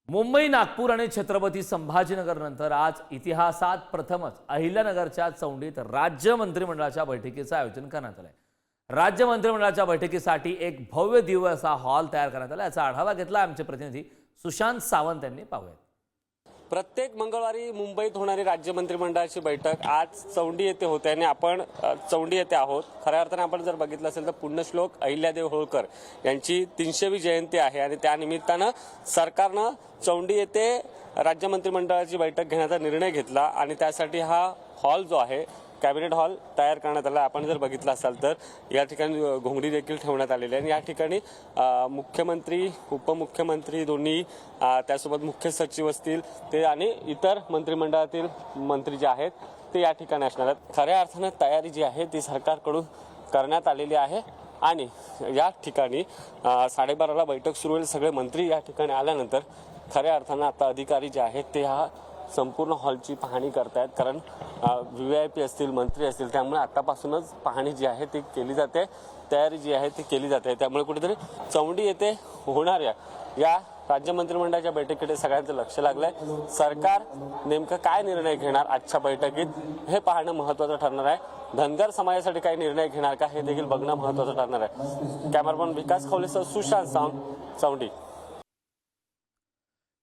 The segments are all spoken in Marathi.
मुंबई, नागपूर आणि छत्रपती संभाजीनगर नंतर आज इतिहासात प्रथमच अहिल्यानगरच्या चौंडीत राज्य मंत्रिमंडळाच्या बैठकीचं आयोजन करण्यात आलंय। राज्य मंत्रिमंडळाच्या बैठकीसाठी एक भव्य दिव्य असा हॉल तयार करण्यात आला। याचा आढावा घेतला आमचे प्रतिनिधी सुशांत सावंत यांनी। पाहूया। प्रत्येक मंगळवारी मुंबईत होणारी राज्य मंत्रिमंडळाची बैठक आज चौंडी येथे होते आणि आपण चौंडी येथे आहोत। खऱ्या अर्थाने आपण जर बघितलं असेल तर पुण्यश्लोक अहिल्यादेवी होळकर यांची 300वी जयंती आहे आणि त्या निमित्तानं सरकारनं चौंडी येथे राज्य मंत्रिमंडळाची बैठक घेण्याचा निर्णय घेतला आणि त्यासाठी हा हॉल जो आहे कॅबिनेट हॉल तयार करण्यात आला। आपण जर बघितलं असाल तर या ठिकाणी घोंगडी देखील ठेवण्यात आलेली आहे आणि या ठिकाणी मुख्यमंत्री, उपमुख्यमंत्री दोन्ही, त्यासोबत मुख्य सचिव असतील ते आणि इतर मंत्रिमंडळातील मंत्री जे आहेत ते या ठिकाणी असणार आहेत। खऱ्या अर्थाने तयारी जी आहे ती सरकारकडून करण्यात आलेली आहे आणि या ठिकाणी 12:30ला बैठक सुरू होईल। सगळे मंत्री या ठिकाणी आल्यानंतर खऱ्या अर्थाने आता अधिकारी जे आहेत ते हा संपूर्ण हॉलची पाहणी करतायत, कारण VVIP असतील, मंत्री असतील, त्यामुळे आतापासूनच पाहणी जी आहे ती केली जाते, तयारी जी आहे ती केली जाते। त्यामुळे कुठेतरी चौंडी येथे होणाऱ्या या राज्य मंत्रिमंडळाच्या बैठकीकडे सगळ्यांचं लक्ष लागलंय। सरकार नेमकं काय निर्णय घेणार आजच्या बैठकीत हे पाहणं महत्त्वाचं ठरणार आहे। धनगर समाजासाठी काही निर्णय घेणार का हे देखील बघणं महत्त्वाचं ठरणार आहे। कॅमेरामन विकास खवलेसह सुशांत सावंत, चौंडी।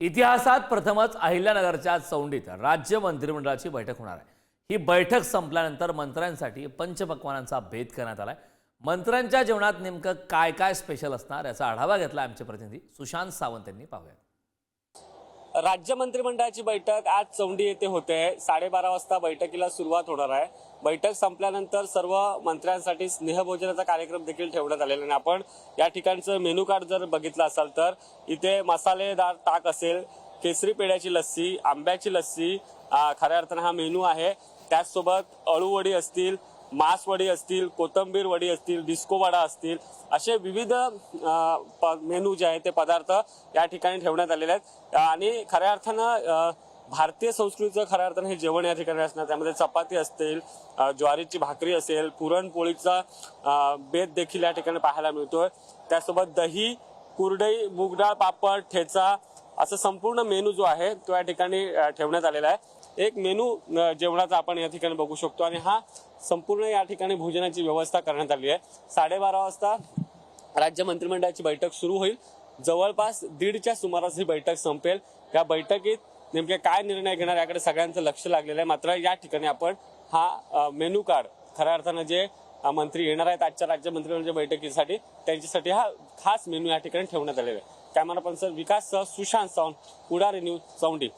इतिहासात प्रथमच अहिल्यानगरच्या चौंडीत राज्य मंत्रिमंडळाची बैठक होणार आहे। ही बैठक संपल्यानंतर मंत्र्यांसाठी पंचपक्वानांचा भेद करण्यात आलाय। मंत्र्यांच्या जेवणात नेमकं काय काय स्पेशल असणार याचा आढावा घेतला आमचे प्रतिनिधी सुशांत सावंत यांनी। पाहूया। राज्य मंत्रिमंडळाची बैठक आज चौंडी येथे होते। 12:30 वाजता बैठकीला सुरुवात होणार आहे। बैठक संपल्यानंतर सर्व मंत्र्यांसाठी स्नेहभोजनाचा कार्यक्रम देखील ठेवण्यात आलेला आहे। आपण या ठिकाणचं मेनू कार्ड जर बघितलं असाल तर इथे मसालेदार ताक असेल, केसरी पेढ्याची लस्सी, आंब्याची लस्सी, खऱ्या अर्थाने हा मेनू आहे। त्याचसोबत अळूवडी असतील, मासवडी असतील, कोथिंबीर वडी असतील, डिस्को वडा असतील, असे विविध मेनू जे आहेत ते पदार्थ या ठिकाणी ठेवण्यात आलेले आहेत आणि खऱ्या अर्थानं भारतीय संस्कृतीचं खऱ्या अर्थानं हे जेवण या ठिकाणी असणार। त्यामध्ये चपाती असतील, ज्वारीची भाकरी असेल, पुरणपोळीचा बेत देखील या ठिकाणी पाहायला मिळतोय। त्यासोबत दही, कुरडई, मूगडाळ, पापड, ठेचा असं संपूर्ण मेनू जो आहे तो या ठिकाणी ठेवण्यात आलेला आहे। एक मेनू जेवणाचा आपण या ठिकाणी बघू शकतो आणि हा संपूर्ण या ठिकाणी भोजनाची व्यवस्था करण्यात आली आहे। 12:30 वाजता राज्य मंत्रिमंडळाची बैठक सुरू होईल। जवळपास 1:30च्या सुमारास ही बैठक संपेल। या बैठकीत नेमके काय निर्णय घेणार याकडे सगळ्यांचं लक्ष लागलेलं आहे। मात्र या ठिकाणी आपण हा मेनू कार्ड खऱ्या अर्थानं जे मंत्री येणार आहेत आजच्या राज्य मंत्रिमंडळाच्या बैठकीसाठी त्यांच्यासाठी हा खास मेनू या ठिकाणी ठेवण्यात आलेला आहे। कॅमेरा पर्सन विकास सह सुशांत सावंत, पुढारी न्यूज, चौंडी।